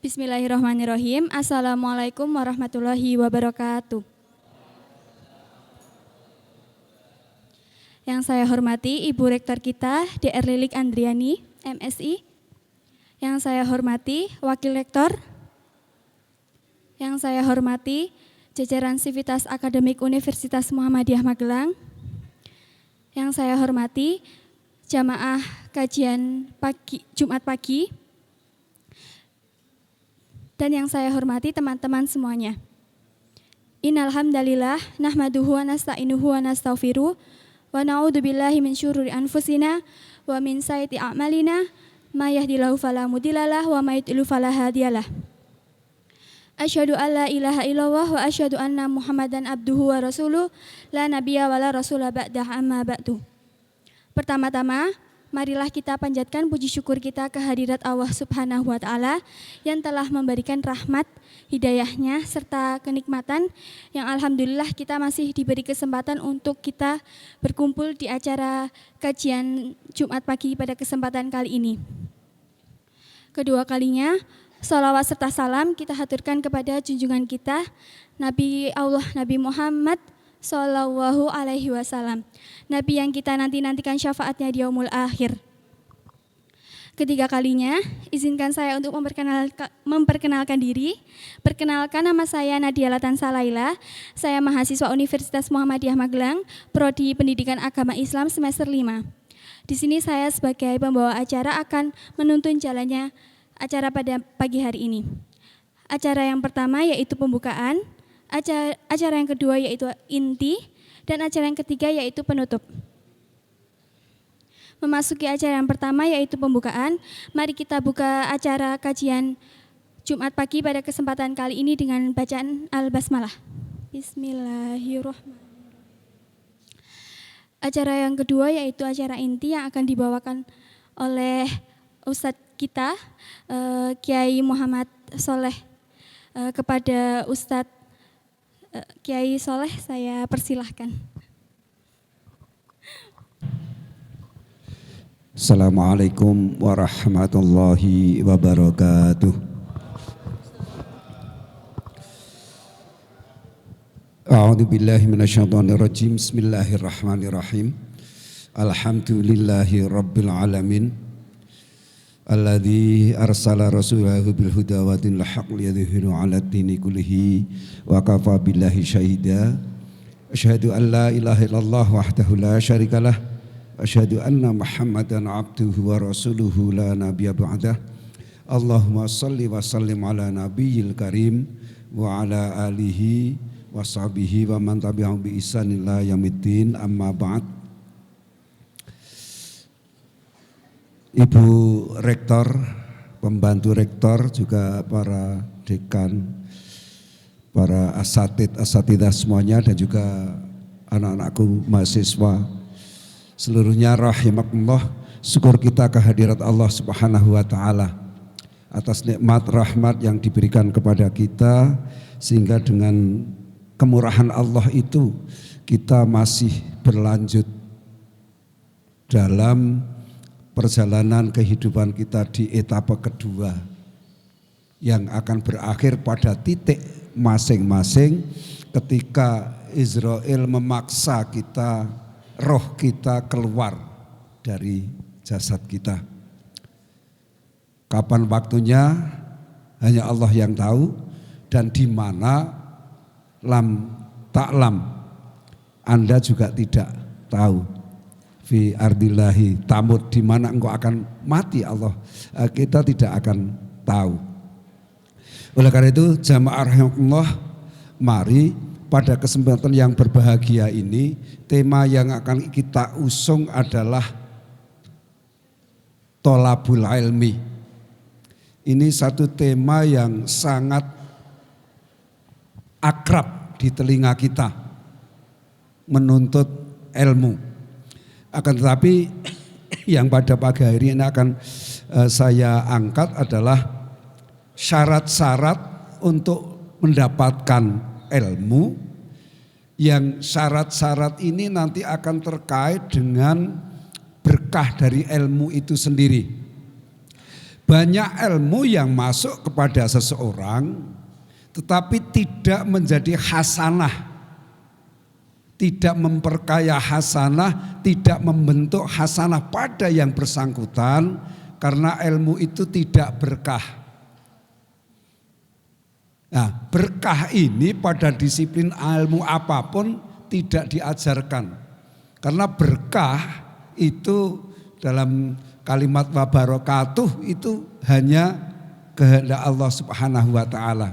Bismillahirrahmanirrahim. Assalamualaikum warahmatullahi wabarakatuh. Yang saya hormati Ibu Rektor kita, Dr. Lilik Andriani, MSI. Yang saya hormati Wakil Rektor. Yang saya hormati jajaran Sivitas Akademik Universitas Muhammadiyah Magelang. Yang saya hormati jamaah kajian Jumat pagi. Dan yang saya hormati teman-teman semuanya. Innal hamdalillah nahmaduhu wa nasta'inuhu wa nastaghfiruh wa na'udzubillahi min syururi anfusina wa min sayyiati a'malina may yahdihillahu fala mudhillalah wa may yudhlil fala hadiyalah. Asyhadu an la ilaha illallah wa asyhadu anna Muhammadan abduhu wa rasuluh la nabiyya wa la rasula ba'dah amma ba'du. Pertama-tama, marilah kita panjatkan puji syukur kita kehadirat Allah Subhanahu wa Ta'ala yang telah memberikan rahmat, hidayahnya, serta kenikmatan yang alhamdulillah kita masih diberi kesempatan untuk kita berkumpul di acara kajian Jumat pagi pada kesempatan kali ini. Kedua kalinya, salawat serta salam kita haturkan kepada junjungan kita, Nabi Allah Nabi Muhammad Sallallahu alaihi wasallam, Nabi yang kita nantikan syafaatnya di yaumul akhir. Ketiga kalinya, izinkan saya untuk memperkenalkan diri. Perkenalkan, nama saya Nadia Latansa Laila. Saya mahasiswa Universitas Muhammadiyah Magelang, Prodi Pendidikan Agama Islam semester 5. Di sini saya sebagai pembawa acara akan menuntun jalannya acara pada pagi hari ini. Acara yang pertama yaitu pembukaan. Acara yang kedua yaitu inti, dan acara yang ketiga yaitu penutup. Memasuki acara yang pertama yaitu pembukaan, mari kita buka acara kajian Jumat pagi pada kesempatan kali ini dengan bacaan Al-Basmalah. Bismillahirrahmanirrahim. Acara yang kedua yaitu acara inti yang akan dibawakan oleh Ustadz kita, Kiai Muhammad Soleh. Kepada Ustadz Kiai Soleh, saya persilahkan. Assalamualaikum warahmatullahi wabarakatuh. A'udzu billahi minasyaitonir rajim. Bismillahirrahmanirrahim. Alhamdulillahi rabbil alamin. Alladzi arsala rasulahu bil huda wa dinil haqq liyudhhirahu 'ala ad-dini kullihi wa kafa billahi syahida. Asyhadu an la ilaha illallah wahdahu la syarikalah. Asyhadu anna Muhammadan 'abduhu wa rasuluhu la nabiyya ba'dah. Allahumma shalli wa sallim 'ala nabiyyil karim wa 'ala alihi wa sahbihi wa man tabi'ahum bi ihsan ila yaumiddin, amma ba'd. Ibu Rektor, pembantu Rektor, juga para dekan, para asatidah semuanya, dan juga anak-anakku mahasiswa seluruhnya rahimakumullah. Syukur kita kehadirat Allah Subhanahu wa Ta'ala atas nikmat rahmat yang diberikan kepada kita, sehingga dengan kemurahan Allah itu kita masih berlanjut dalam perjalanan kehidupan kita di etapa kedua yang akan berakhir pada titik masing-masing ketika Israel memaksa kita, roh kita keluar dari jasad kita. Kapan waktunya hanya Allah yang tahu, dan di mana lam ta'lam, Anda juga tidak tahu. Fi ardillahi tamut, di mana engkau akan mati Allah, kita tidak akan tahu. Oleh karena itu jamaah rahimakumullah, mari pada kesempatan yang berbahagia ini, tema yang akan kita usung adalah tolabul ilmi. Ini satu tema yang sangat akrab di telinga kita, menuntut ilmu. Akan tetapi yang pada pagi hari ini akan saya angkat adalah syarat-syarat untuk mendapatkan ilmu, yang syarat-syarat ini nanti akan terkait dengan berkah dari ilmu itu sendiri. banyak ilmu yang masuk kepada seseorang tetapi tidak menjadi hasanah, tidak memperkaya hasanah, tidak membentuk hasanah pada yang bersangkutan karena ilmu itu tidak berkah. Nah, berkah ini pada disiplin ilmu apapun tidak diajarkan. Karena berkah itu dalam kalimat wa barakatuh itu hanya kehendak Allah Subhanahu wa taala.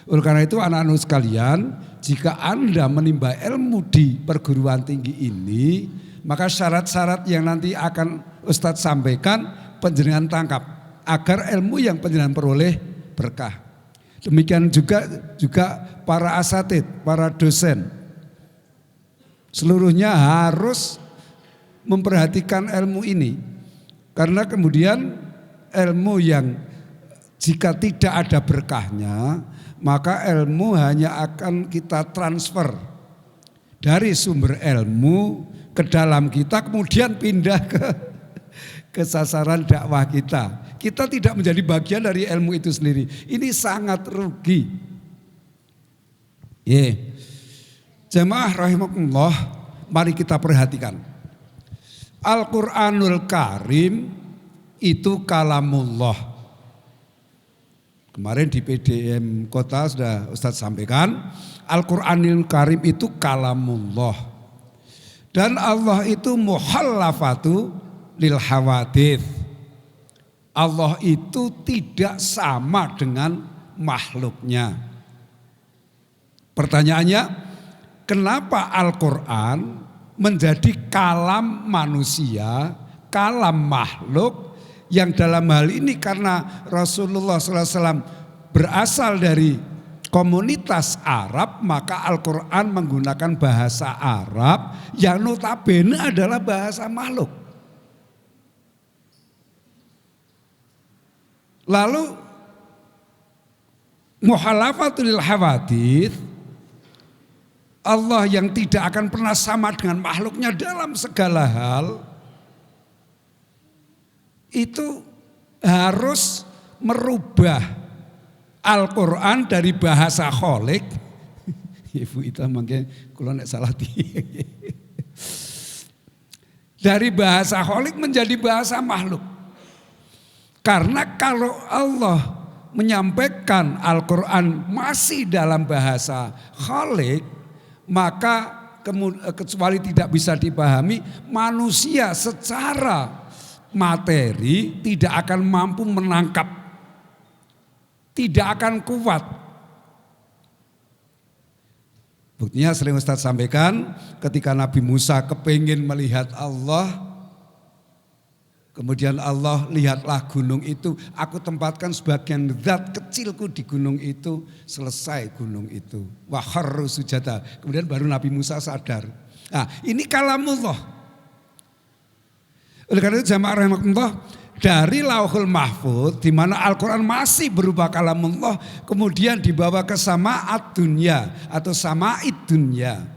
Oleh karena itu anak-anak sekalian, jika Anda menimba ilmu di perguruan tinggi ini, maka syarat-syarat yang nanti akan Ustadz sampaikan panjenengan tangkap agar ilmu yang panjenengan peroleh berkah. Demikian juga para asatid, para dosen. Seluruhnya harus memperhatikan ilmu ini. Karena kemudian ilmu yang jika tidak ada berkahnya, maka ilmu hanya akan kita transfer dari sumber ilmu ke dalam kita, kemudian pindah ke sasaran dakwah kita. Kita tidak menjadi bagian dari ilmu itu sendiri. Ini sangat rugi. Jamaah rahimakumullah, mari kita perhatikan. Al-Quranul Karim itu kalamullah. Kemarin di PDM Kota sudah Ustadz sampaikan, Al-Quranul Karim itu kalamullah. Dan Allah itu muhallafatu lil hawadith. Allah itu tidak sama dengan makhluknya. Pertanyaannya, kenapa Al-Quran menjadi kalam manusia, kalam makhluk, yang dalam hal ini karena Rasulullah SAW berasal dari komunitas Arab, maka Al-Quran menggunakan bahasa Arab yang notabene adalah bahasa makhluk. Lalu muhalafatul hawadith, Allah yang tidak akan pernah sama dengan makhluknya dalam segala hal, itu harus merubah Al-Quran dari bahasa kholik. Ibu itu mungkin kalau tidak salah dari bahasa kholik menjadi bahasa makhluk. Karena kalau Allah menyampaikan Al-Quran masih dalam bahasa kholik, maka kecuali tidak bisa dipahami, manusia secara materi tidak akan mampu menangkap, tidak akan kuat. Buktinya sering Ustadz sampaikan, ketika Nabi Musa kepingin melihat Allah, kemudian Allah, lihatlah gunung itu, aku tempatkan sebagian zat kecilku di gunung itu, selesai gunung itu. Wa kharru sujada. Kemudian baru Nabi Musa sadar. Nah, ini kalamullah. Oleh karena itu jamaah rahimakumullah, dari Lauhul Mahfuz di mana Al-Quran masih berupa kalamullah, kemudian dibawa ke sama'at dunya atau sama'id dunya.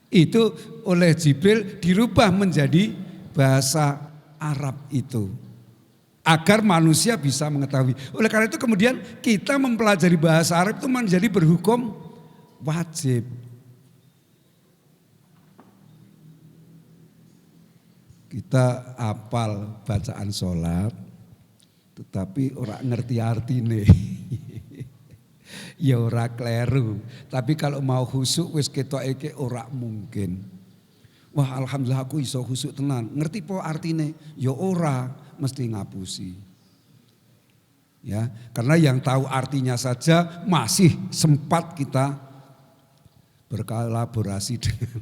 Itu oleh Jibril dirubah menjadi bahasa Arab itu, agar manusia bisa mengetahui. Oleh karena itu kemudian kita mempelajari bahasa Arab itu menjadi berhukum wajib. Kita hafal bacaan sholat, tetapi orang ngerti artine. Ya ora kleru. Tapi kalau mau khusyuk wis ketoke ora mungkin. Wah alhamdulillah aku iso khusyuk tenan. Ngerti po artine? Ya ora, mesti ngapusi. Ya, karena yang tahu artinya saja masih sempat kita berkolaborasi dengan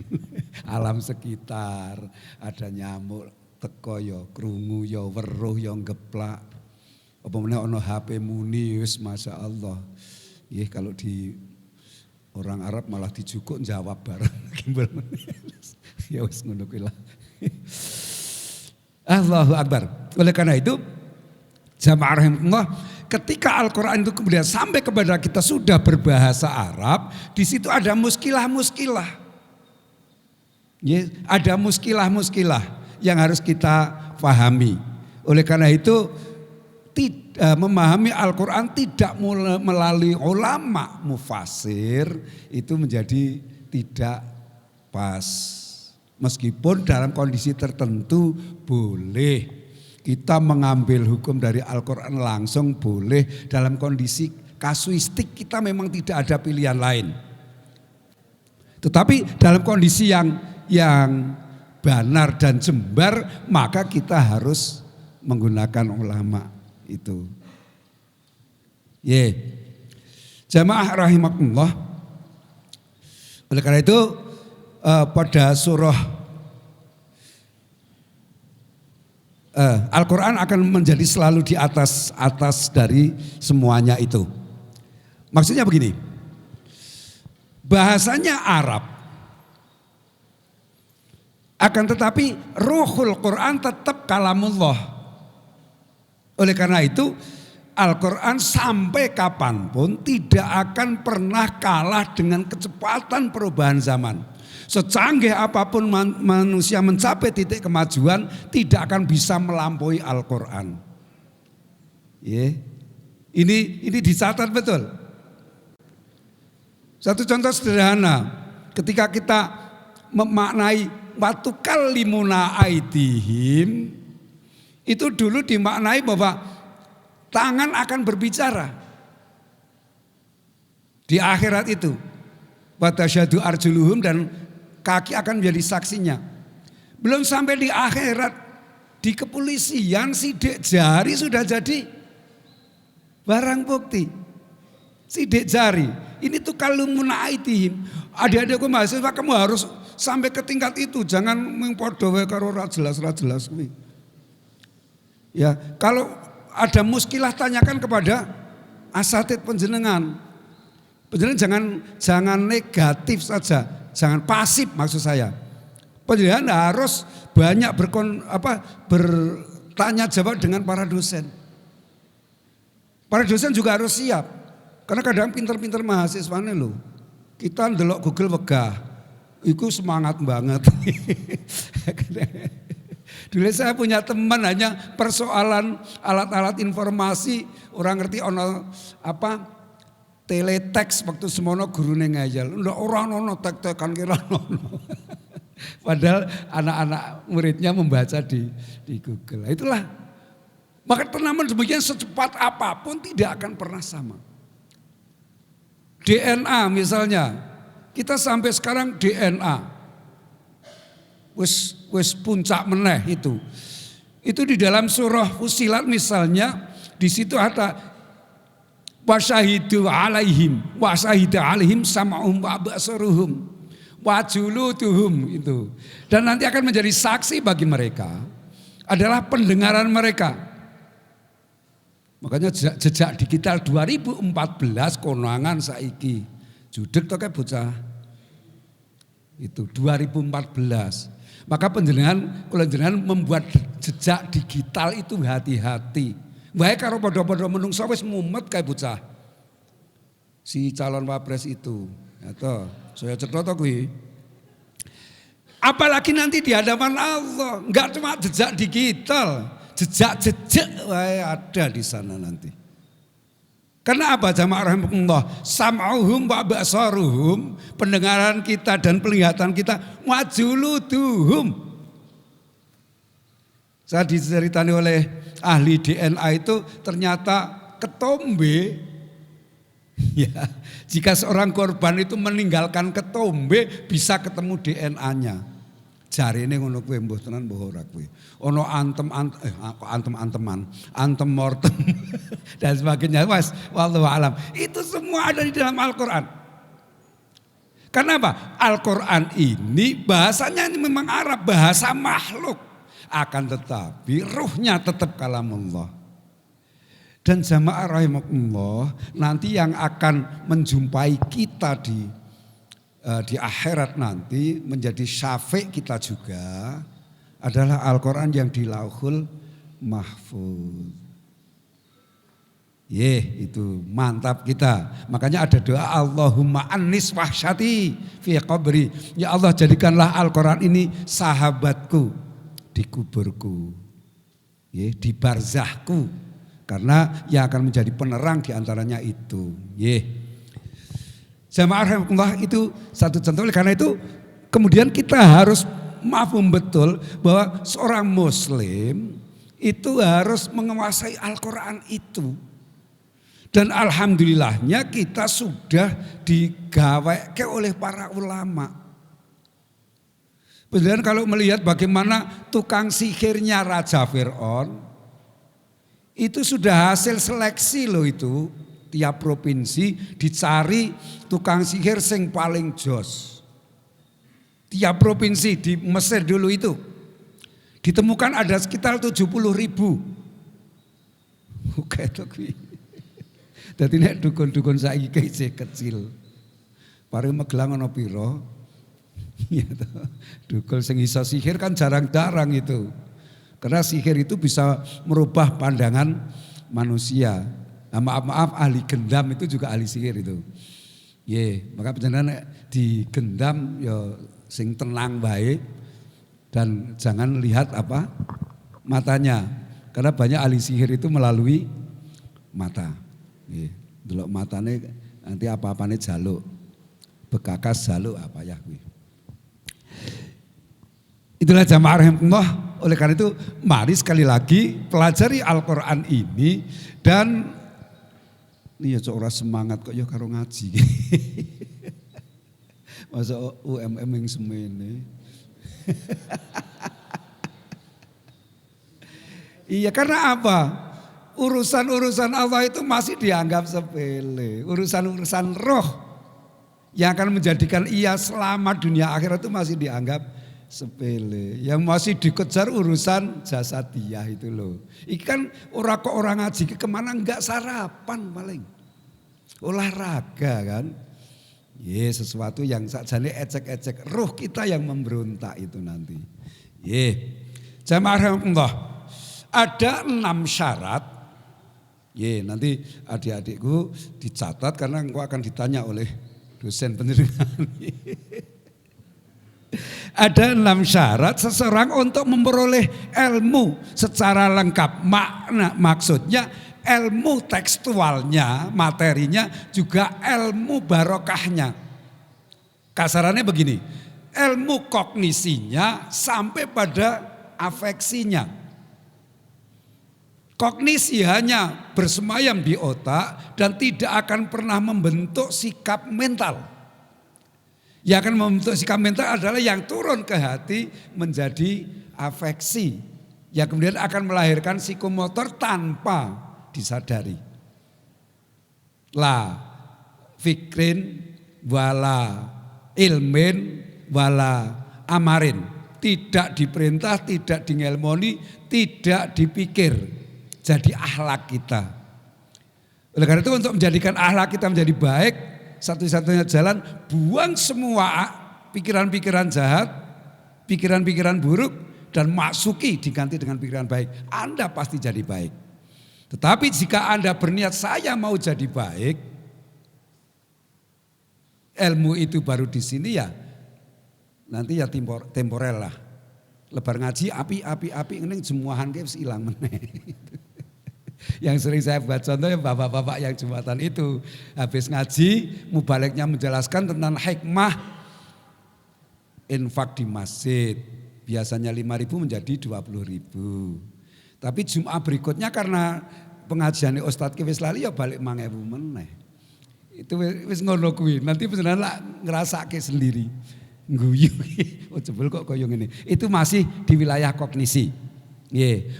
alam sekitar. Ada nyamuk teko ya krungu ya weruh ya geplak. Apa meneh ana HP muni wis masyaallah. Nggih kalau di orang Arab malah dijukuk jawab bareng. Ya wis ngono kuwi lah. Allahu Akbar. Oleh karena itu jamaah rahimahullah, ketika Al-Quran itu kemudian sampai kepada kita sudah berbahasa Arab, di situ ada muskilah-muskilah. Ya, ada muskilah-muskilah yang harus kita pahami. Oleh karena itu memahami Al-Quran tidak melalui ulama mufasir itu menjadi tidak pas. Meskipun dalam kondisi tertentu boleh kita mengambil hukum dari Al-Quran langsung boleh, dalam kondisi kasuistik kita memang tidak ada pilihan lain. Tetapi dalam kondisi yang benar dan jembar maka kita harus menggunakan ulama. Itu. Jamaah rahimakumullah. Oleh karena itu pada surah Al-Quran akan menjadi selalu di atas dari semuanya itu. Maksudnya begini. Bahasanya Arab. Akan tetapi ruhul Quran tetap kalamullah. Oleh karena itu Al-Quran sampai kapanpun tidak akan pernah kalah dengan kecepatan perubahan zaman. Secanggih apapun manusia mencapai titik kemajuan tidak akan bisa melampaui Al-Quran. Ini dicatat betul. Satu contoh sederhana, ketika kita memaknai watu kalimuna aidihim, itu dulu dimaknai bahwa tangan akan berbicara. Di akhirat itu. Watasyadu arjuluhum dan kaki akan menjadi saksinya. Belum sampai di akhirat. Di kepolisian sidik jari sudah jadi barang bukti. Sidik jari. Ini tuh kalumuna aidihim. Adik-adikku mahasiswa kamu harus sampai ke tingkat itu. Jangan mengpodowe karo ra jelas. Ya, kalau ada muskilah tanyakan kepada asatid penjenengan. Penjenengan jangan negatif saja, jangan pasif maksud saya. Penjenengan harus banyak bertanya jawab dengan para dosen. Para dosen juga harus siap. Karena kadang pinter-pinter mahasiswanya loh. Kita ndelok Google wegah. Iku semangat banget. Dulu saya punya teman hanya persoalan alat-alat informasi, orang ngerti ono teletext waktu semono gurune ngajal. Ndak ora ono tek-tekan kira ono. Padahal anak-anak muridnya membaca di Google. Itulah. Maka tanaman demikian secepat apapun tidak akan pernah sama. DNA misalnya, kita sampai sekarang DNA. Wis puncak meneh itu. Itu di dalam surah Fussilat misalnya, di situ ada wasyahidu alaihim sam'uhum wa absaruhum wa juluduhum itu. Dan nanti akan menjadi saksi bagi mereka adalah pendengaran mereka. Makanya jejak digital 2014 konangan saiki. Judek to kae bocah. Itu 2014. Maka penjenengan membuat jejak digital itu hati-hati. Wae karo padha-padha menungso wis mumet kae bocah. Si calon wapres itu. Atau saya cetha to kuwi. Apalagi nanti di hadapan Allah, enggak cuma jejak digital, jejak-jejak wae ada di sana nanti. Karena apa jamaah rahimakumullah? Sam'uhum wa basaruhum, pendengaran kita dan penglihatan kita, wa juluduhum. Saya diceritani oleh ahli DNA itu ternyata ketombe. Ya, jika seorang korban itu meninggalkan ketombe bisa ketemu DNA-nya. Jarine ngono kuwi mbuh tenan mbuh ora kuwi. Ono antem mortem dan sebagainya. Mas, wallahu alam. Itu semua ada di dalam Al-Qur'an. Karena apa? Al-Qur'an ini bahasanya ini memang Arab, bahasa makhluk. Akan tetapi ruhnya tetap kalamullah. Dan jamaah rahimakumullah, nanti yang akan menjumpai kita di akhirat nanti menjadi syafi' kita juga adalah Al-Quran yang di Lauhul Mahfuz. Itu mantap kita. Makanya ada doa Allahumma annis wahsyati fi qabri. Ya Allah jadikanlah Al-Quran ini sahabatku di kuburku. Di barzahku. Karena yang akan menjadi penerang diantaranya itu. Jamaah rahimahullah, itu satu contoh. Oleh karena itu kemudian kita harus mafhum betul bahwa seorang muslim itu harus menguasai Al-Quran itu. Dan alhamdulillahnya kita sudah digaweke oleh para ulama. Beneran kalau melihat bagaimana tukang sihirnya Raja Fir'aun, itu sudah hasil seleksi loh itu. Tiap provinsi dicari tukang sihir sing paling jos. Tiap provinsi di Mesir dulu itu ditemukan ada sekitar 70.000. Oke itu kuwi. Dadi nek dukun-dukun saiki isih kecil. Pare Magelang ana pira? Ya toh. Dukun sing iso sihir kan jarang-jarang itu. Karena sihir itu bisa merubah pandangan manusia. Nah, maaf ahli gendam itu juga ahli sihir itu. Maka panjenengan digendam ya sing tenang baik dan jangan lihat apa matanya. Karena banyak ahli sihir itu melalui mata. Delok matane nanti apa-apane jaluk. Bekakas jaluk apa ya kuwi. Itulah jamaah rahimahullah. Oleh karena itu mari sekali lagi pelajari Al-Quran ini. Dan ini ya ora semangat kok ya karo ngaji. Masa UMM yang semene. Iya, karena apa? Urusan-urusan Allah itu masih dianggap sepele. Urusan-urusan roh yang akan menjadikan ia selamat dunia akhirat itu masih dianggap sepele. Yang masih dikejar urusan jasadiah itu loh. Ikan orang ngaji kemana enggak sarapan paling. Olahraga kan. Sesuatu yang sajane ecek-ecek. Ruh kita yang memberontak itu nanti. Jamaah rahimahullah. Ada 6 syarat. Nanti adik-adikku dicatat karena engkau akan ditanya oleh dosen pendidikan. Ada 6 syarat seseorang untuk memperoleh ilmu secara lengkap. Maksudnya ilmu tekstualnya, materinya, juga ilmu barokahnya. Kasarannya begini, ilmu kognisinya sampai pada afeksinya. Kognisi hanya bersemayam di otak dan tidak akan pernah membentuk sikap mental. Yang akan membentuk sikap mental adalah yang turun ke hati menjadi afeksi. Yang kemudian akan melahirkan psikomotor tanpa disadari. La fikrin wala ilmin wala amarin. Tidak diperintah, tidak dingelmoni, tidak dipikir. Jadi akhlak kita. Oleh karena itu untuk menjadikan akhlak kita menjadi baik, satu-satunya jalan buang semua pikiran-pikiran jahat, pikiran-pikiran buruk dan masuki diganti dengan pikiran baik. Anda pasti jadi baik. Tetapi jika Anda berniat saya mau jadi baik, ilmu itu baru di sini ya nanti ya temporel lah. Lebar ngaji api ini jemuahan ke hilang meneh. Yang sering saya buat contoh ya bapak-bapak yang Jumatan itu habis ngaji mubaliknya menjelaskan tentang hikmah infak di masjid. Biasanya 5.000 menjadi 20.000. Tapi Jumat berikutnya karena pengajian Ustadz wis lali ya balik 5.000 meneh. Itu wis ngono kuwi. Nanti beneran lah ngerasake sendiri. Guyu. Oh jebul kok koyo ngene. Itu masih di wilayah kognisi.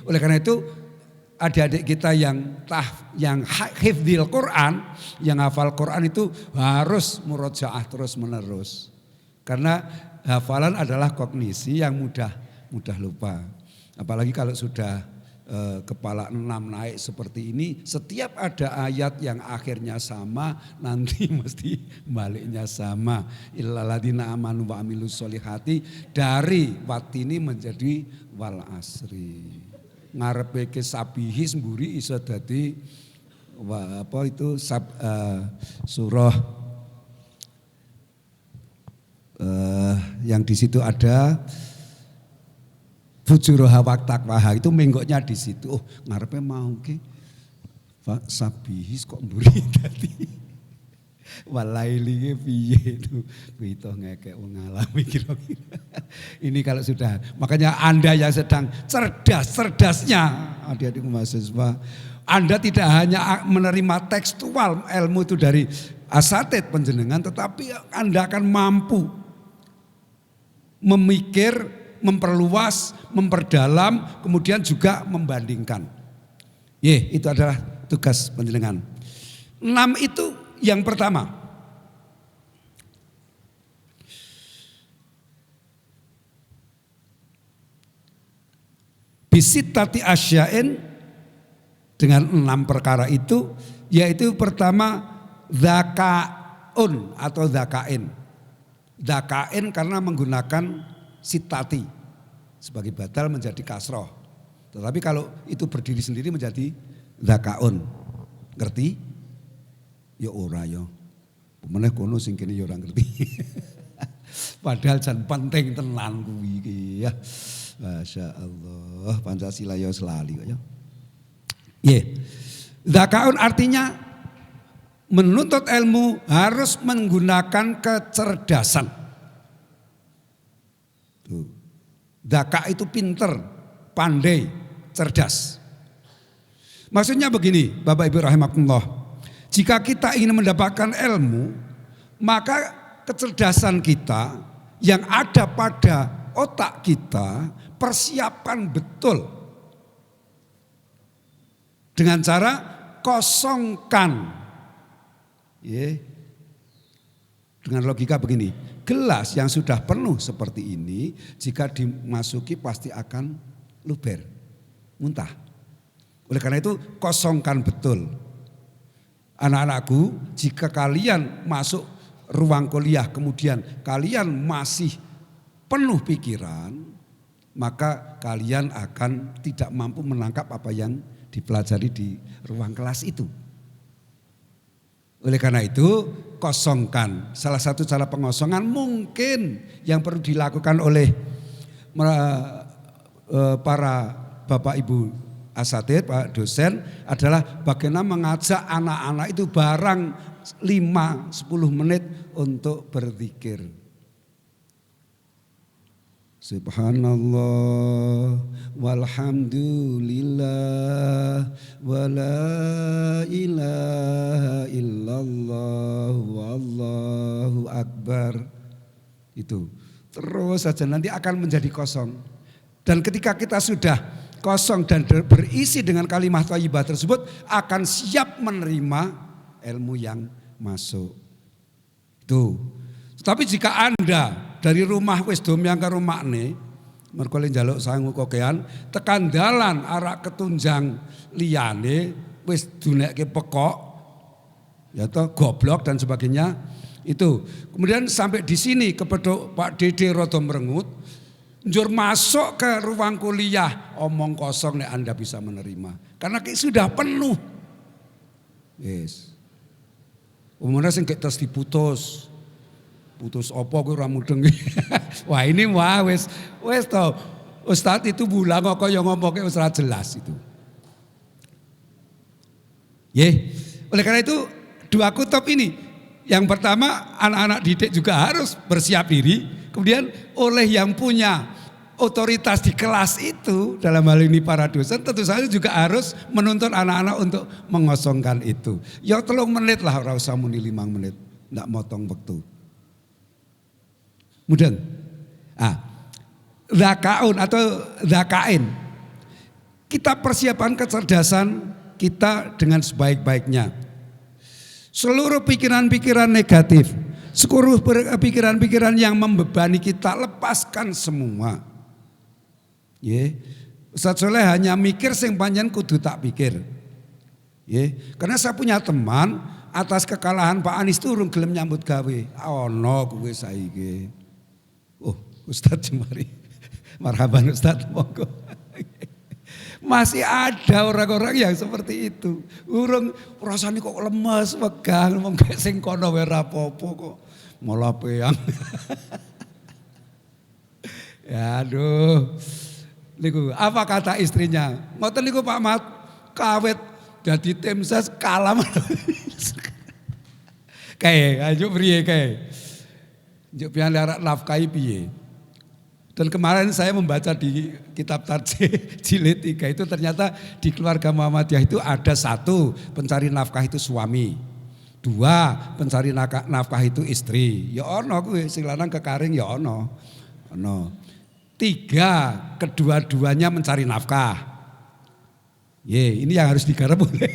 Oleh karena itu adik-adik kita yang hifdzil Quran, yang hafal Quran itu harus murojaah terus menerus. Karena hafalan adalah kognisi yang mudah lupa. Apalagi kalau sudah kepala 6 naik seperti ini, setiap ada ayat yang akhirnya sama nanti mesti baliknya sama. Illaladina amanu wa amilus solihati, dari watini menjadi wal asri. Ngarepe ke sabihis mburi iso dadi surah yang di situ ada fujuroha wa taqwaha, itu menggoknya di situ. Oh ngarepe mau ki Pak sabihis kok mburi dadi. Walaili piye itu itu ngekek mengalami kira-kira. Ini kalau sudah, makanya Anda yang sedang cerdas-cerdasnya adik-adik mahasiswa, Anda tidak hanya menerima tekstual ilmu itu dari asatid panjenengan, tetapi Anda akan mampu memikir, memperluas, memperdalam, kemudian juga membandingkan. Itu adalah tugas panjenengan. 6 itu yang pertama. Bisitati asyain, dengan 6 perkara itu, yaitu pertama zakaun atau zakain. Zakain karena menggunakan sitati sebagai badal menjadi kasroh. Tetapi kalau itu berdiri sendiri menjadi zakaun. Ngerti? Ya ora ya. Pemeneh kono sing kene ya ora ngerti. Padahal jan penting tenan kuwi iki ya. Masya Allah, Pancasila ya selali kok ya. Zakaun artinya menuntut ilmu harus menggunakan kecerdasan. Zaka itu pinter, pandai, cerdas. Maksudnya begini, Bapak Ibu rahimakumullah. Jika kita ingin mendapatkan ilmu, maka kecerdasan kita yang ada pada otak kita, persiapan betul. Dengan cara kosongkan. Dengan logika begini, gelas yang sudah penuh seperti ini, jika dimasuki pasti akan luber, muntah. Oleh karena itu kosongkan betul. Anak-anakku, jika kalian masuk ruang kuliah kemudian kalian masih penuh pikiran, maka kalian akan tidak mampu menangkap apa yang dipelajari di ruang kelas itu. Oleh karena itu kosongkan. Salah satu cara pengosongan mungkin yang perlu dilakukan oleh para bapak ibu asatid, Pak dosen adalah bagaimana mengajak anak-anak itu barang 5-10 menit untuk berzikir. Subhanallah walhamdulillah wala ilaha illallah wallahu akbar. Itu terus saja nanti akan menjadi kosong. Dan ketika kita sudah kosong dan berisi dengan kalimat thayyibah tersebut, akan siap menerima ilmu yang masuk. Tuh. Tapi jika Anda dari rumah wis domyang karo makne, mergo le njaluk sangu kokean, tekan dalan arak ketunjang liyane wis dunekke pekok, ya toh goblok dan sebagainya. Itu. Kemudian sampai di sini kepethuk Pak Dede rada merengut, njur masuk ke ruang kuliah, omong kosong nek Anda bisa menerima. Karena sudah penuh. Yes. Umumnya sing terus diputus. Putus opo kuwi ora mudeng. Wah ini wis to. Ustaz itu bulang kok kaya ngomongke wis ora jelas itu. Oleh karena itu 2 kutub ini. Yang pertama anak-anak didik juga harus bersiap diri. Kemudian oleh yang punya otoritas di kelas itu, dalam hal ini para dosen, tentu saja juga harus menuntut anak-anak untuk mengosongkan itu. Ya 3 menit lah, ora usah muni 5 menit. Ndak motong waktu. Mudeng. Zakaun atau zakain. Kita persiapan kecerdasan kita dengan sebaik-baiknya. Seluruh pikiran-pikiran negatif, seluruh pikiran-pikiran yang membebani kita, lepaskan semua. Ustaz Soleh hanya mikir sing panjang kudu tak pikir. Karena saya punya teman atas kekalahan Pak Anies turun gelem nyambut gawe. Ono kuwe saiki. Oh, Ustaz Jemari. Marhaban Ustaz, monggo. Masih ada orang-orang yang seperti itu. Urung rasane kok lemes, wegang, wong sing kono wae ora apa-apa kok. Malah peyang. Ya aduh. Niku apa kata istrinya? Ngoten niku Pak Mat, kawit Dadi tim ses kalah. Kae, ayo priye kae. Njuk pian arek nafkahi piye. Dan kemarin saya membaca di kitab Tarjih jilid 3 itu ternyata di keluarga Muhammadiyah itu ada 1 pencari nafkah itu suami. 2 pencari nafkah itu istri. Ya ono kuwi sing lanang kekaring ya ono. 3 kedua-duanya mencari nafkah. Ini yang harus digarap oleh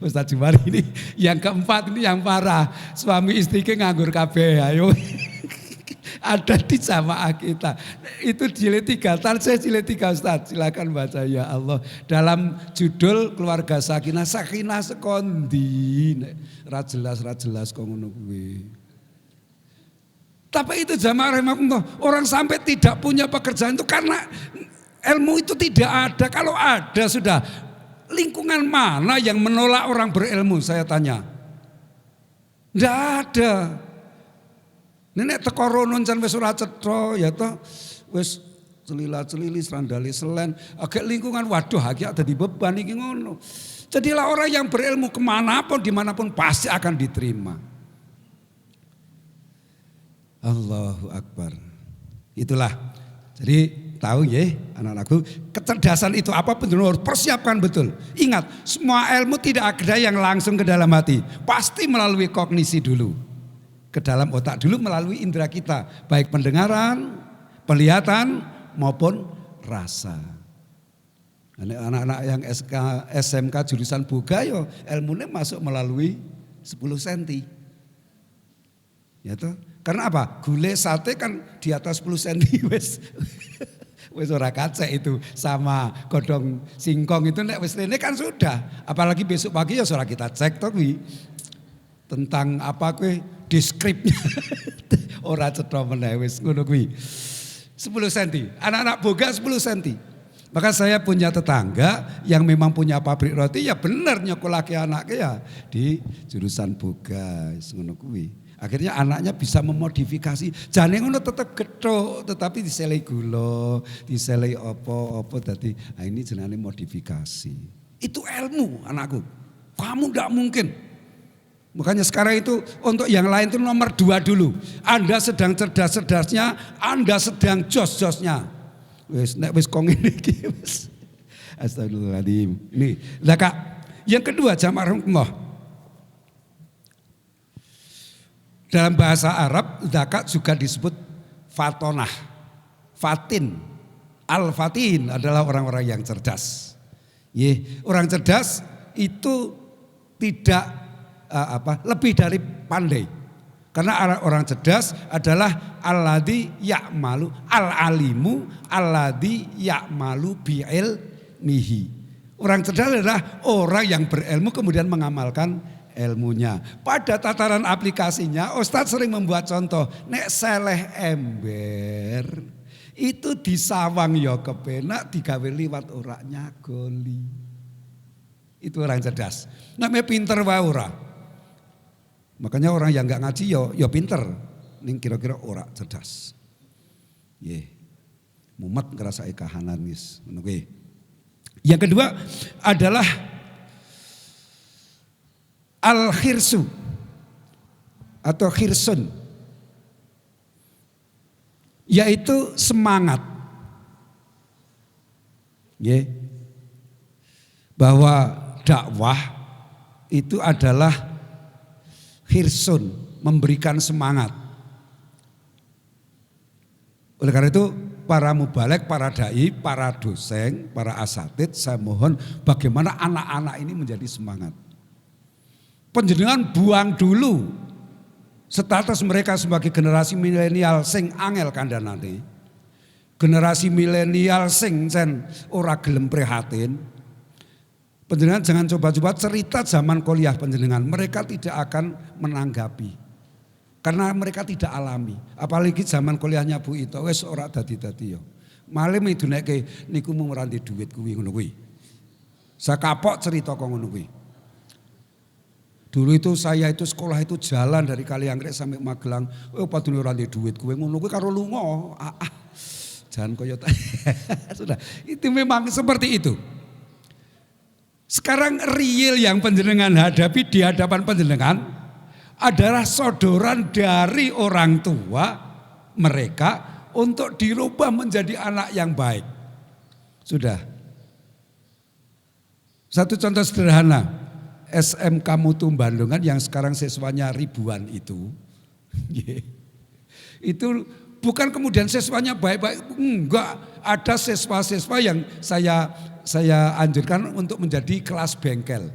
Ustaz Jumari ini. Yang keempat ini yang parah. Suami istri nganggur kabeh. Ayo. Ada di jamaah kita. Itu jilid 3. Tarjih jilid 3 Ustaz. Silakan baca ya Allah. Dalam judul keluarga sakinah. Sakinah sekondi. Ra jelas kok ngono kuwi. Tapi itu jamaah rahimahumullah. Orang sampai tidak punya pekerjaan itu karena ilmu itu tidak ada. Kalau ada sudah. Lingkungan mana yang menolak orang berilmu? Saya tanya. Tidak ada. Nenek teko rono jan wis ora cetha ya toh wis celila-celili serandali selen agak lingkungan waduh aki ada di beban iki ngono. Jadilah orang yang berilmu kemanapun dimanapun pasti akan diterima. Allahu Akbar. Itulah. Jadi tahu ya anak-anakku kecerdasan itu apa betul harus persiapkan betul. Ingat semua ilmu tidak ada yang langsung ke dalam hati. Pasti melalui kognisi dulu. Ke dalam otak dulu melalui indera kita. Baik pendengaran, penglihatan maupun rasa. Anak-anak yang SMK jurusan boga yo ilmunya masuk melalui 10 cm. Ya toh? Karena apa? Gulai sate kan di atas 10 cm wes. Wes ora kacek itu sama godong singkong itu nek wis rene kan sudah. Apalagi besok pagi ya sudah kita cek toh kuwi. Tentang apa kuwi deskripnya. Ora cetha meneh wis ngono kuwi. 10 cm. Anak-anak boga 10 cm. Maka saya punya tetangga yang memang punya pabrik roti ya bener nyekolahke anaknya ya di jurusan boga ngono kuwi. Akhirnya anaknya bisa memodifikasi. Jane ngono tetap gethuk tetapi diselei gula, diselei apa-apa dadi ini jenenge modifikasi. Itu ilmu anakku. Kamu enggak mungkin. Makanya sekarang itu untuk yang lain itu nomor 2 dulu. Anda sedang cerdas-cerdasnya, Anda sedang jos-josnya. Wis nek wis kong ini wis. Astagfirullahaladzim. Ini, lah Kak, yang kedua jamaah rahmatullah. Dalam bahasa Arab zakat juga disebut fatonah. Fatin. Al-fatin adalah orang-orang yang cerdas. Orang cerdas itu tidak lebih dari pandai. Karena orang cerdas adalah alladzi ya'malu al-alimu alladzi ya'malu bi'ilmihi. Orang cerdas adalah orang yang berilmu kemudian mengamalkan ilmunya. Pada tataran aplikasinya Ustadz sering membuat contoh. Nek seleh ember itu disawang ya kepenak digawe liwat ora nyagoli. Itu orang cerdas. Namanya pinter wae ora. Makanya orang yang enggak ngaji ya pinter. Ning kira-kira ora cerdas. Mumet ngerasai kahanan wis ngono kuwi. Yang kedua adalah al-khirsu atau khirsun. Yaitu semangat. Bahwa dakwah itu adalah khirsun, memberikan semangat. Oleh karena itu para mubalek, para dai, para dosen, para asatid, saya mohon bagaimana anak-anak ini menjadi semangat. Panjenengan buang dulu status mereka sebagai generasi milenial sing angel kandhanane. Generasi milenial sing ora gelem prihatin. Panjenengan jangan coba-coba cerita zaman kuliah panjenengan, mereka tidak akan menanggapi. Karena mereka tidak alami. Apalagi zaman kuliahnya Bu Ito wis ora dadi-dadi yo. Malih midunekke niku mung ora ndek dhuwit kuwi ngono kuwi. Saya kapok cerita kok ngono kuwi. Dulu itu saya itu sekolah itu jalan dari Kalianggrek sampai Magelang. Padune ora ndek dhuwit kuwi ngono kuwi karo lunga. Jangan koyo sudah. Itu memang seperti itu. Sekarang real yang panjenengan hadapi di hadapan panjenengan adalah sodoran dari orang tua mereka untuk dirubah menjadi anak yang baik. Sudah. Satu contoh sederhana, SMK Mutu Bandungan yang sekarang siswanya ribuan itu bukan kemudian siswanya baik-baik, enggak. Ada siswa-siswa yang saya anjurkan untuk menjadi kelas bengkel.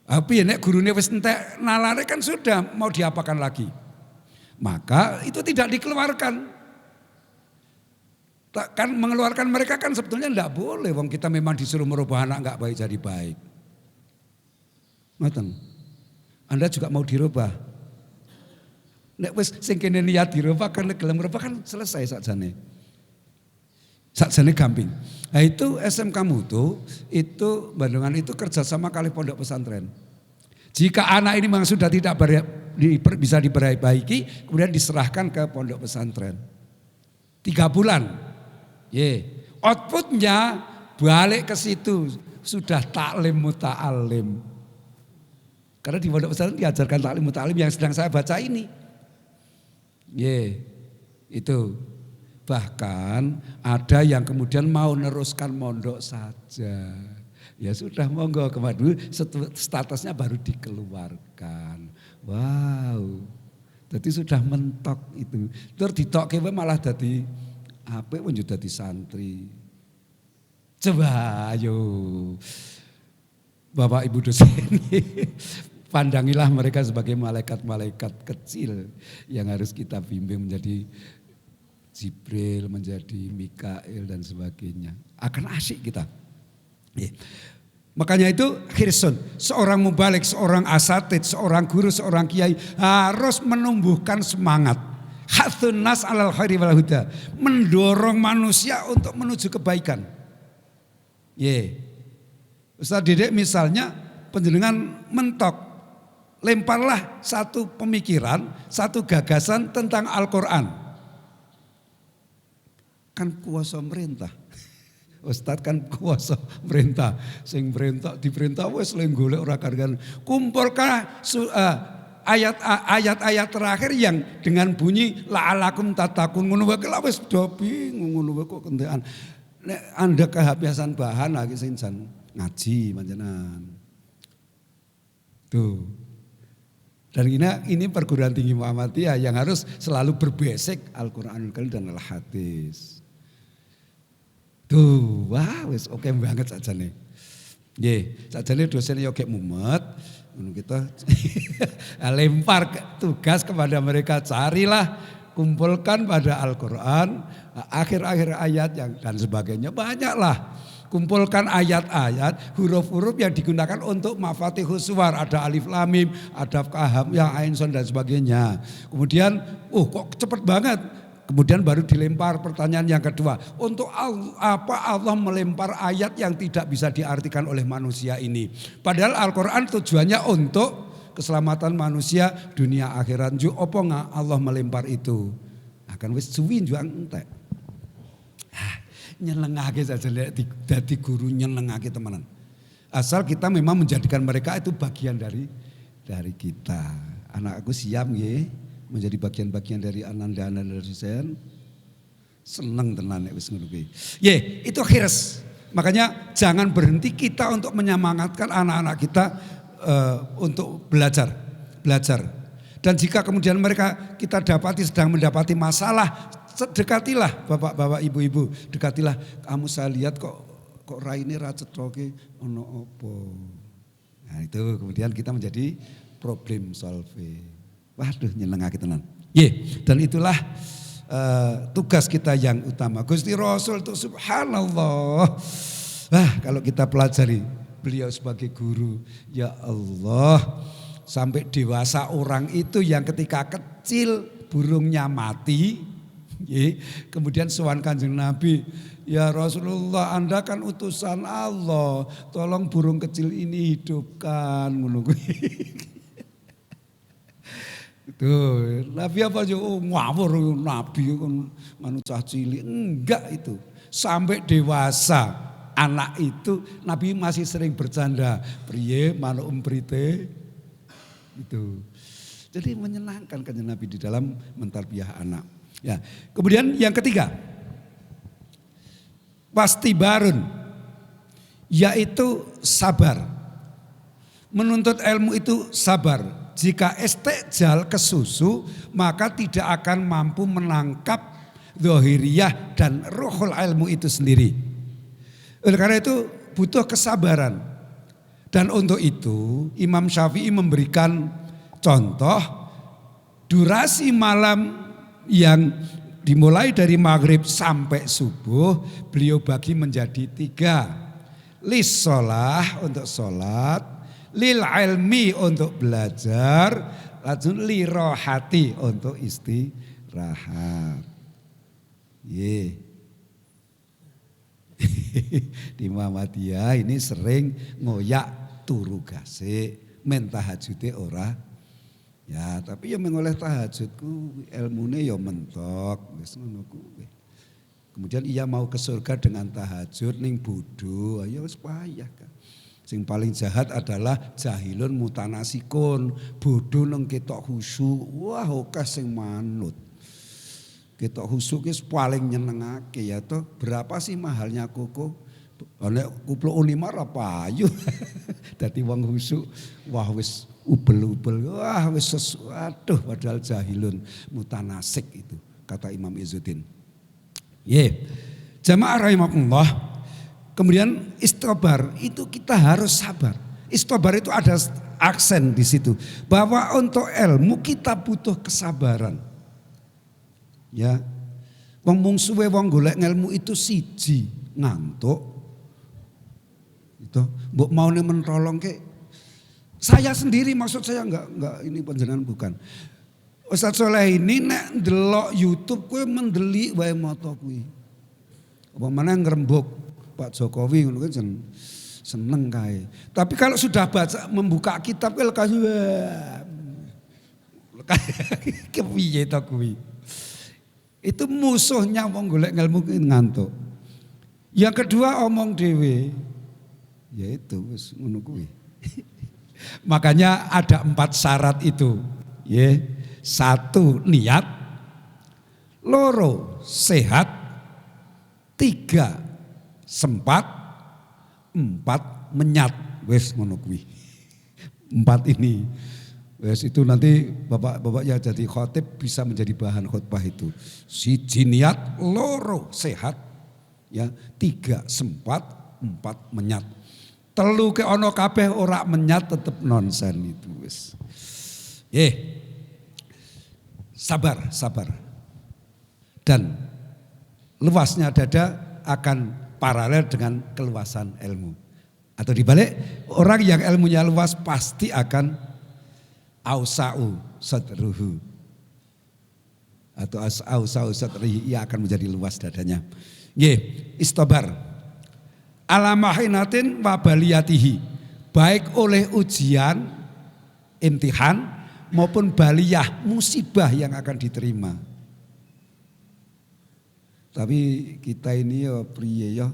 Tapi nek gurune wis entek nalare kan sudah, mau diapakan lagi? Maka itu tidak dikeluarkan. Kan mengeluarkan mereka kan sebetulnya enggak boleh, wong kita memang disuruh merubah anak enggak baik jadi baik. Ngoten. Anda juga mau dirubah. Nek wis sing kene niat dirubah kan gelem merubah kan selesai sakjane. Sakjane gamping. Nah itu SMK Mutu, itu Bandungan itu kerjasama kali pondok pesantren. Jika anak ini memang sudah tidak bisa diperbaiki, kemudian diserahkan ke pondok pesantren. 3 bulan. Outputnya balik ke situ, sudah taklim muta'alim. Karena di pondok pesantren diajarkan taklim muta'alim yang sedang saya baca ini. Itu. Bahkan ada yang kemudian mau neruskan mondok saja. Ya sudah monggo kemarin statusnya baru dikeluarkan. Wow. Jadi sudah mentok itu. Terus ditokke malah dadi apik pun dadi santri. Coba ayo. Bapak Ibu dosen. Pandangilah mereka sebagai malaikat-malaikat kecil yang harus kita bimbing menjadi Jibril, menjadi Mikail dan sebagainya. Akan asik kita. Makanya itu khirsun, seorang mubalik, seorang asatid, seorang guru, seorang kiai harus menumbuhkan semangat. Hathun nas alal khairi wal huda, mendorong manusia untuk menuju kebaikan. Ustaz Dedek misalnya penjenengan mentok, lemparlah satu pemikiran, satu gagasan tentang Al-Quran. Kan kuasa merintah. Ustadz kan kuasa merintah. Sing merintah diperintah wes golek ora karuan. Kumpulkan ayat-ayat terakhir yang dengan bunyi la'alakum tatakun ngono wae wis do bingung ngono wae kok kentekan. Nek Anda kehabisan bahan lagi sinjan ngaji panjenengan. Tuh. Dan ini perguruan tinggi Muhammadiyah yang harus selalu berbasik Al-Qur'anul Karim dan Al-Hadis. Tuh, wah wis oke banget sajane. Nggih, sajane dosennya oke mumet, ngono kita lempar tugas kepada mereka, carilah, kumpulkan pada Al-Qur'an, akhir-akhir ayat yang dan sebagainya, banyaklah. Kumpulkan ayat-ayat, huruf-huruf yang digunakan untuk mafatihus suwar, ada alif lam mim, ada kaham, ya ain son dan sebagainya. Kemudian, kok cepet banget. Kemudian baru dilempar pertanyaan yang kedua. Untuk apa Allah melempar ayat yang tidak bisa diartikan oleh manusia ini? Padahal Al-Quran tujuannya untuk keselamatan manusia dunia akhirat. Apa nggak Allah melempar itu? Akan wis suwi juang entek. Nyenengake saja dadi guru, nyenengake temenan. Asal kita memang menjadikan mereka itu bagian dari kita. Anak aku siap nggih menjadi bagian-bagian dari Ananda dosen. Seneng tenan nek wis ngono kuwi. Itu khirs. Makanya jangan berhenti kita untuk menyemangatkan anak-anak kita untuk belajar. Dan jika kemudian mereka kita dapati sedang mendapati masalah, dekatilah bapak-bapak, ibu-ibu, dekatilah. Kamu saya lihat kok raine ra cethoke ono apa. Nah, itu kemudian kita menjadi problem solving. Waduh nyenengake tenan. Dan itulah tugas kita yang utama. Gusti Rasul itu subhanallah. Kalau kita pelajari beliau sebagai guru, ya Allah, sampai dewasa orang itu yang ketika kecil burungnya mati, kemudian sowan Kanjeng Nabi, ya Rasulullah, Anda kan utusan Allah, tolong burung kecil ini hidupkan, ngono kuwi. Itu Nabi apa aja ngawur, Nabi kan manusia cilik, enggak itu sampai dewasa anak itu Nabi masih sering bercanda, priye manuk umprite itu. Jadi menyenangkan kan Nabi di dalam mentarbiyah anak. Ya. Kemudian yang ketiga, wastibarun, yaitu sabar. Menuntut ilmu itu sabar. Jika istijal ke susu, maka tidak akan mampu menangkap zahiriyah dan ruhul ilmu itu sendiri. Oleh karena itu butuh kesabaran. Dan untuk itu Imam Syafi'i memberikan contoh durasi malam yang dimulai dari maghrib sampai subuh beliau bagi menjadi 3. Lis sholah untuk sholat, lil ilmi untuk belajar, lanjut li rohati untuk istirahat. Di Muhammadiyah ini sering ngoyak turu gasik, men tahajude ora. Ya, tapi ya mengoleh tahajudku ilmune ya mentok, wis ngono kuwi. Kemudian ia mau ke surga dengan tahajud ning bodho, ya wis payah kan. Sing paling jahat adalah jahilun mutanasikun, bodho nang ketok khusyuk. Wah, akeh sing manut. Ketok khusyuk is paling nyenengake ya toh. Berapa sih mahalnya koko? Nek kupluk Unimar apa ayu. Dadi wong khusyuk, wah wis ubel-ubel, wah wis sesuatu padahal jahilun mutanasik itu kata Imam Izzuddin. Jamaah rahimakumullah. Kemudian istobar itu kita harus sabar. Istobar itu ada aksen di situ bahwa untuk ilmu kita butuh kesabaran. Ya, wong mung suwe wong golek ilmu itu siji ngantuk. Itu mbok maune mentolong ke saya sendiri, maksud saya enggak ini panjenengan bukan. Ustaz Soleh ini nek ndelok YouTube kowe mendelik wae mata kuwi. Apa meneh ngrembug Pak Jokowi ngono kan seneng kae. Tapi kalau sudah baca membuka kitab lekas kepiye to kuwi. Itu musuhnya wong golek ilmu ngantuk. Yang kedua omong dhewe. Yaitu wis ngono kuwi. Makanya ada 4 syarat itu. 1 niat, 2 sehat, 3 sempat, 4 menyat. Wis ngono kuwi. 4 ini. Wes itu nanti bapak-bapak ya jadi khotib bisa menjadi bahan khutbah itu. Siji niat, 2 sehat, ya 3 sempat, 4 menyat. 3 ke ono kabeh ora menyat tetep nonsen itu wis. Sabar. Dan luasnya dada akan paralel dengan keluasan ilmu. Atau dibalik, orang yang ilmunya luas pasti akan ausa'u sadruhu. Atau ausa'u sadrihi, ia akan menjadi luas dadanya. Istobar. Alamahinatin wabaliyatihi. Baik oleh ujian, imtihan, maupun baliyah, musibah yang akan diterima. Tapi kita ini ya priye ya.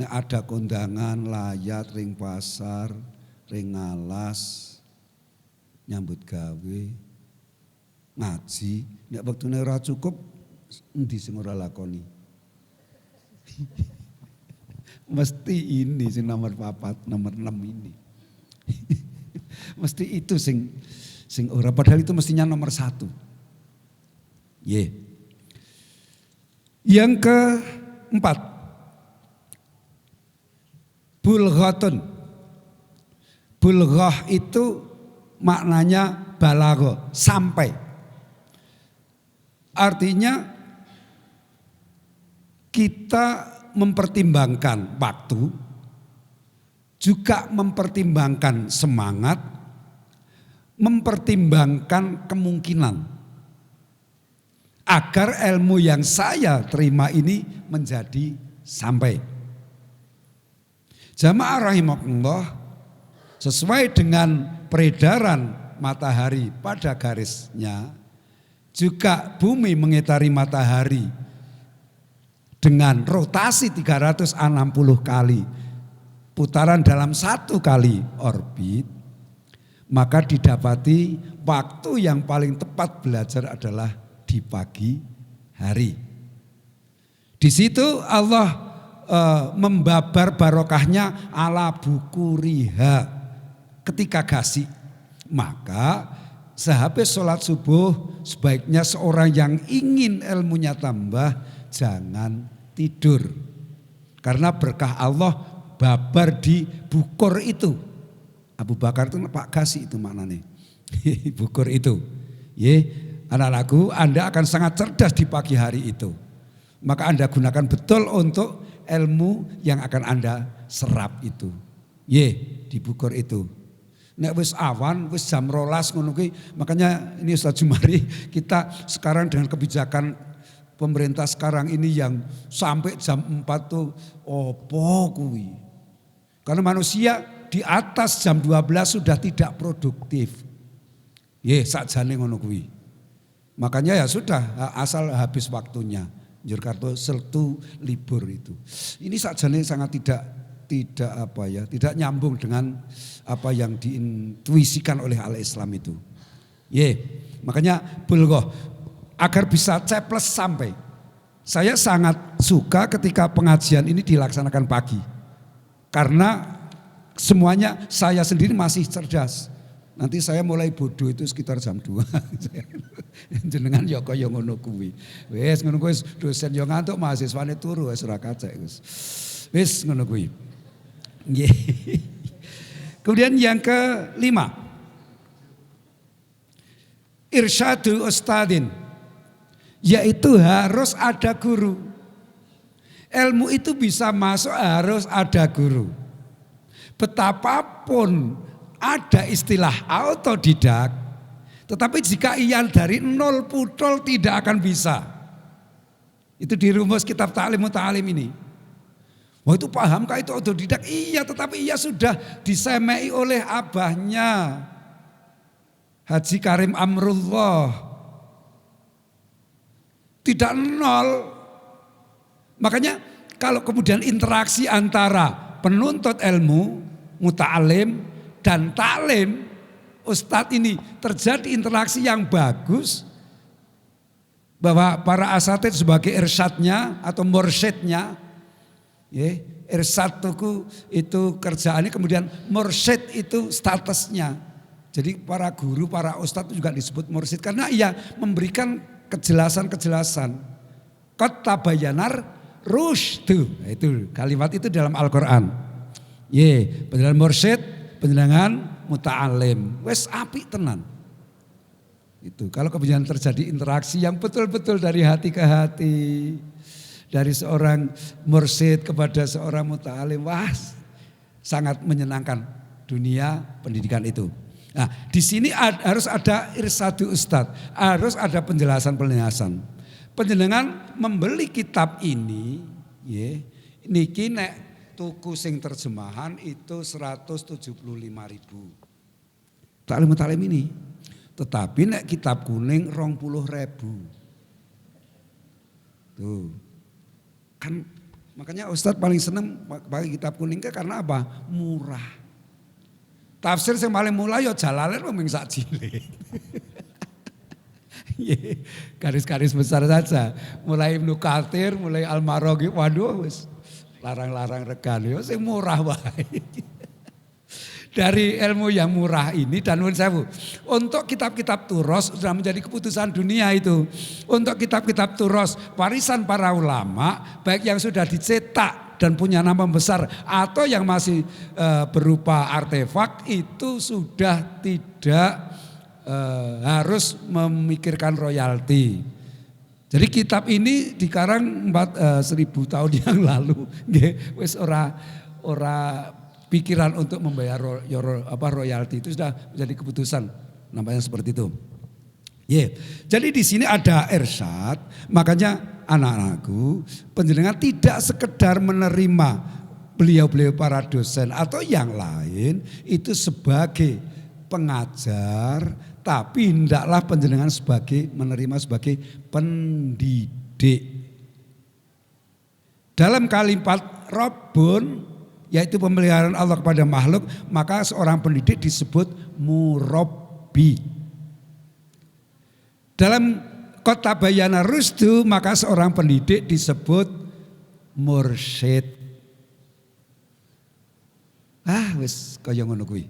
Nek ada kondangan, layat, ring pasar, ring ngalas, nyambut gawe, ngaji, nek wektune ora cukup endi sing ora lakoni. Mesti ini sing nomor 4, nomor 6 ini. Mesti itu sing ora, padahal itu mestinya nomor 1. Yang keempat, bulghatun. Bulghah itu maknanya balagho, sampai. Artinya kita mempertimbangkan waktu, juga mempertimbangkan semangat, mempertimbangkan kemungkinan. Agar ilmu yang saya terima ini menjadi sampai. Jamaah rahimakumullah, sesuai dengan peredaran matahari pada garisnya, juga bumi mengitari matahari dengan rotasi 360 kali putaran dalam 1 kali orbit, maka didapati waktu yang paling tepat belajar adalah di pagi hari. Di situ Allah membabar barokahnya ala bukuriha ketika gasik. Maka sehabis sholat subuh sebaiknya seorang yang ingin ilmunya tambah jangan tidur. Karena berkah Allah babar di bukur itu. Abu Bakar itu Pak Gasik itu maknanya. Bukur itu. Anak-anakku, Anda akan sangat cerdas di pagi hari itu. Maka Anda gunakan betul untuk ilmu yang akan Anda serap itu. Di bukur itu. Nek wis awan, wis jam 12 ngono kuwi, makanya ini Ustaz Jumari, kita sekarang dengan kebijakan pemerintah sekarang ini yang sampai jam 4 tuh opo kuwi. Karena manusia di atas jam 12 sudah tidak produktif. Sakjane ngono kuwi. Makanya ya sudah asal habis waktunya. Jakarta seltu libur itu. Ini sakjane sangat tidak nyambung dengan apa yang diintuisikan oleh al-Islam itu. Makanya bulgoh agar bisa ceples sampai. Saya sangat suka ketika pengajian ini dilaksanakan pagi. Karena semuanya saya sendiri masih cerdas. Nanti saya mulai bodoh itu sekitar jam 2. Jenengan ya kaya ngono kuwi. Wis ngono kuwi dosen yo ngantuk, mahasiswane turu wis ora kacek wis. Wis ngono kuwi. Nggih. Kemudian yang kelima. Irsyadul ustadin. Yaitu harus ada guru. Ilmu itu bisa masuk harus ada guru. Betapapun ada istilah autodidak, tetapi jika ia dari nol putol tidak akan bisa. Itu di rumus kitab Ta'lim Muta'alim ini. Wah itu pahamkah itu autodidak? Iya, tetapi ia sudah disemai oleh abahnya Haji Karim Amrullah. Tidak nol. Makanya kalau kemudian interaksi antara penuntut ilmu, muta'alim dan taklim, ustadz ini terjadi interaksi yang bagus, bahwa para asatid sebagai irsyadnya atau mursyidnya, irsyad itu kerjaannya, kemudian mursyid itu statusnya. Jadi para guru, para ustadz juga disebut mursyid karena ia memberikan kejelasan-kejelasan. Qad tabayyanar rusydu, itu kalimat itu dalam Al-Qur'an. Penjelasan mursyid, penjelasan muta'alim, wes apik tenan. Itu kalau kemudian terjadi interaksi yang betul-betul dari hati ke hati, dari seorang mursyid kepada seorang muta'alim, wah sangat menyenangkan dunia pendidikan itu. Nah, di sini harus ada irsadu ustad, harus ada penjelasan-penjelasan. Penjenengan membeli kitab ini, niki nek tuku sing terjemahan itu 175.000. Ta'lim ini. Tetapi nek kitab kuning 20.000. Tuh. Kan makanya Ustadz paling seneng pakai kitab kuning karena apa? Murah. Tafsir yang paling mulai ya Jalalain memang sak jilid. Garis-garis besar saja. Mulai Ibnu Katsir, mulai Al-Maraghi, waduh wis larang-larang regan yo sing murah wae. Dari ilmu yang murah ini dan nuwun sewu, untuk kitab-kitab turos sudah menjadi keputusan dunia itu. Untuk kitab-kitab turos warisan para ulama, baik yang sudah dicetak dan punya nama besar atau yang masih berupa artefak, itu sudah tidak harus memikirkan royalti. Jadi kitab ini dikarang 1000 tahun yang lalu, wis ora pikiran untuk membayar royalti, itu sudah menjadi keputusan, namanya seperti itu. Jadi di sini ada irsyad, makanya anak-anakku, penjenengan tidak sekedar menerima beliau-beliau para dosen atau yang lain itu sebagai pengajar, tapi hendaklah penjenengan menerima sebagai pendidik. dalam kalimat Rabbun, yaitu pemeliharaan Allah kepada makhluk, maka seorang pendidik disebut murabbi. Dalam kota bayana rusdu, maka seorang pendidik disebut mursyid. Wis kaya ngono kuwi.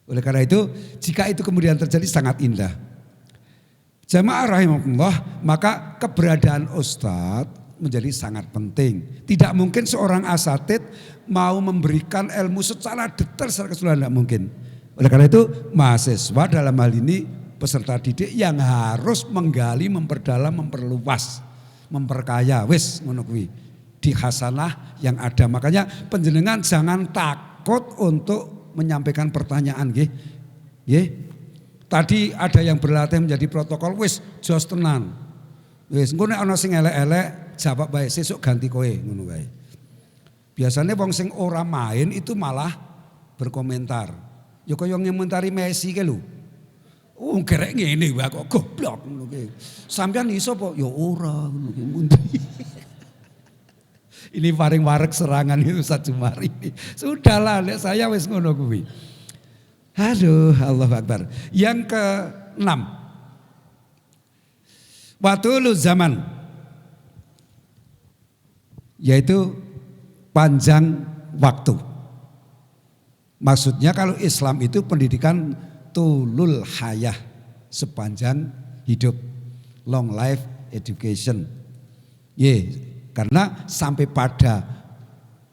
Oleh karena itu, jika itu kemudian terjadi sangat indah. Jamaah rahimahullah, maka keberadaan ustadz menjadi sangat penting. Tidak mungkin seorang asatid mau memberikan ilmu secara detail secara keseluruhan, tidak mungkin. Oleh karena itu, mahasiswa dalam hal ini peserta didik yang harus menggali, memperdalam, memperluas, memperkaya. Wis ngono kuwi. Di hasanah yang ada. Makanya panjenengan jangan takut untuk menyampaikan pertanyaan nggih. Nggih. Tadi ada yang berlatih menjadi protokol, wis jos tenan. Wis engko nek ana sing elek-elek jawab bae, sesuk ganti kowe ngono wae. Biasanya wong sing ora main itu malah berkomentar. Ya kaya ngomentari Messi ke lho. Gerek ngene wae kok goblok ngono ki. Sampeyan iso apa? Ya ora ngono ki. Ini paring warek serangan itu Ustaz Jumari. Sudahlah, saya wis ngono kuwi. Aduh, Allahu Akbar. Yang ke-6. Watul zaman. Yaitu panjang waktu. Maksudnya kalau Islam itu pendidikan tulul hayah, sepanjang hidup, long life education. Karena sampai pada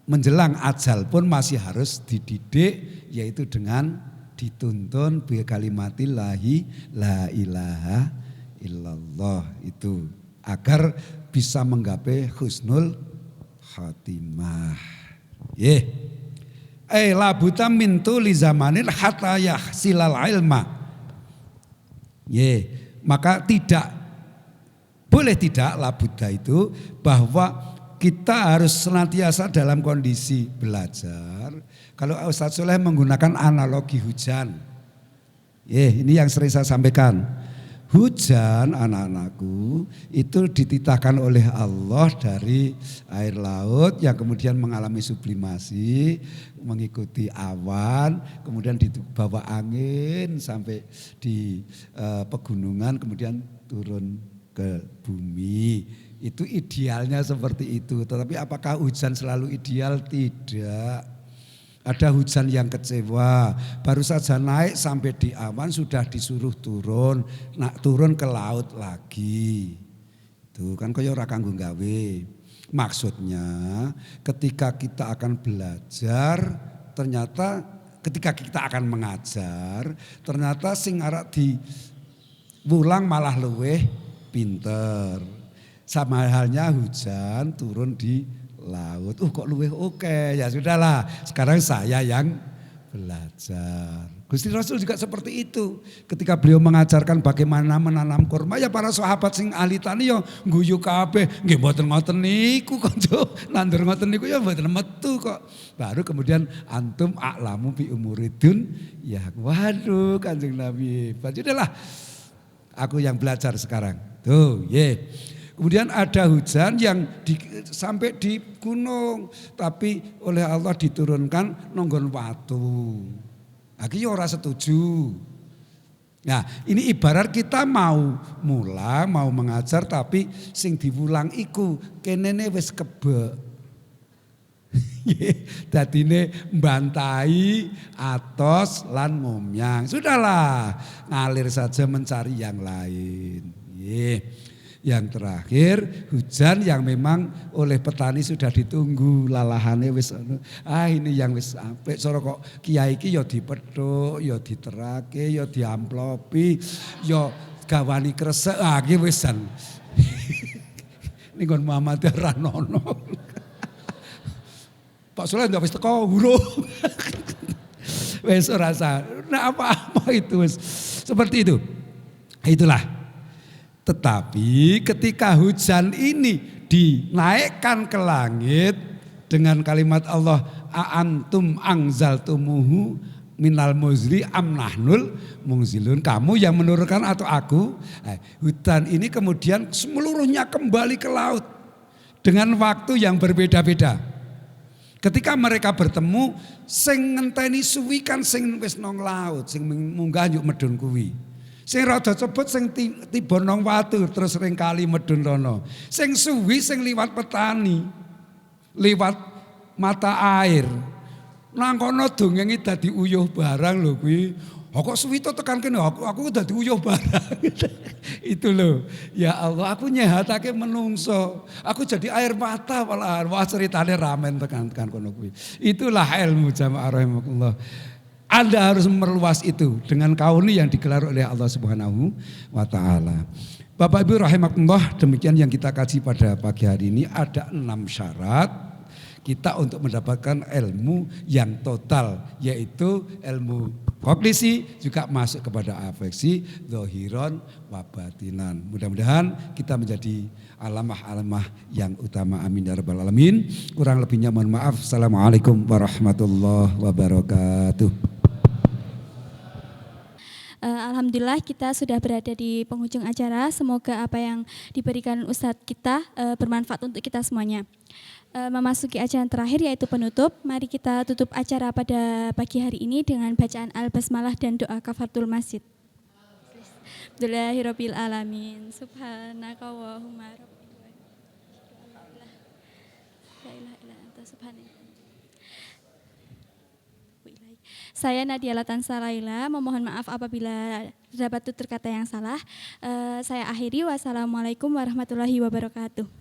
menjelang ajal pun masih harus dididik, yaitu dengan dituntun bi kalimatillahi la ilaha illallah, itu agar bisa menggapai husnul khatimah. Labuta mintu li zamanin hatta yahsilal ilma. Maka boleh tidak labuta itu bahwa kita harus senantiasa dalam kondisi belajar. Kalau Ustaz Soleh menggunakan analogi hujan. Ini yang sering saya sampaikan. Hujan anak-anakku itu dititahkan oleh Allah dari air laut yang kemudian mengalami sublimasi, mengikuti awan, kemudian dibawa angin sampai di pegunungan, kemudian turun ke bumi. Itu idealnya seperti itu. Tetapi apakah hujan selalu ideal? Tidak. Ada hujan yang kecewa, baru saja naik sampai di awan sudah disuruh turun, turun ke laut lagi. Itu kan kaya ora kanggo gawe. Maksudnya ketika kita akan belajar, ternyata ketika kita akan mengajar, ternyata sing arep diwulang malah luweh pinter. Sama halnya hujan turun di laut. Kok luweh oke. Ya sudahlah, sekarang saya yang belajar. Gusti Rasul juga seperti itu. Ketika beliau mengajarkan bagaimana menanam kurma, ya para sahabat sing ahli tani ya guyu kabeh. Nggih mboten ngoten niku kanca. Nandur ngoten niku ya mboten metu kok. Baru kemudian antum a'lamu bi umuridun. Ya waduh Kanjeng Nabi. Sudahlah, aku yang belajar sekarang. Tuh, Kemudian ada hujan yang sampai di gunung, tapi oleh Allah diturunkan nonggon watu. Lagi ora setuju. Nah, ini ibarat kita mau mengajar, tapi sing diwulang iku kenene wis kebek. Dadine mbantai, atos lan ngomyang. Sudahlah, ngalir saja mencari yang lain. Yang terakhir hujan yang memang oleh petani sudah ditunggu, lalahane wis ini yang wis apik. Sora kok kiai iki ya dipethuk, ya diterake, ya diamplopi, ya gawani kresek. Iki wisan. Ning Muhammad Ranono. Pak Soleh ndak wis teko huruf. Wis ora sah. Nah apa-apa itu wis seperti itu. Itulah. Tetapi ketika hujan ini dinaikkan ke langit dengan kalimat Allah a'antum anzaltumuhu minal muzri am nahnul mungzilun, kamu yang menurunkan atau aku. Hutan ini kemudian seluruhnya kembali ke laut. dengan waktu yang berbeda-beda. Ketika mereka bertemu, sing ngenteni suwi kan sing wis nang laut, sing munggah yuk medun kuwi. Sing rada cepet sing tiba nang watu terus ring kali medun rono. Sing suwi sing liwat petani, liwat mata air. Nang kono dongengi dadi uyuh barang lho kuwi. Kok suwi to tekan kene aku dadi uyuh barang. Itu loh. Ya Allah, aku nyehatake menungso. Aku jadi air mata malahan. Wah ceritane ramen tekan kono kuwi. Itulah ilmu jamaah rahimakumullah. Anda harus memperluas itu dengan kauni yang digelar oleh Allah Subhanahu wa taala. Bapak Ibu rahimakumullah, demikian yang kita kaji pada pagi hari ini. Ada 6 syarat kita untuk mendapatkan ilmu yang total, yaitu ilmu kognisi juga masuk kepada afeksi, dohiron, wabatinan. Mudah-mudahan kita menjadi alamah-alamah yang utama. Amin ya rabbal alamin. Kurang lebihnya mohon maaf. Assalamualaikum warahmatullahi wabarakatuh. Alhamdulillah kita sudah berada di penghujung acara. Semoga apa yang diberikan Ustadz kita bermanfaat untuk kita semuanya. Memasuki acara terakhir yaitu penutup. Mari kita tutup acara pada pagi hari ini dengan bacaan Al-Basmalah dan doa kafaratul masjid. Bismillahirabbil alamin. Subhanaka Allahumma Saya Nadia Latansa Laila memohon maaf apabila terdapat tutur kata yang salah. Saya akhiri. Wassalamualaikum warahmatullahi wabarakatuh.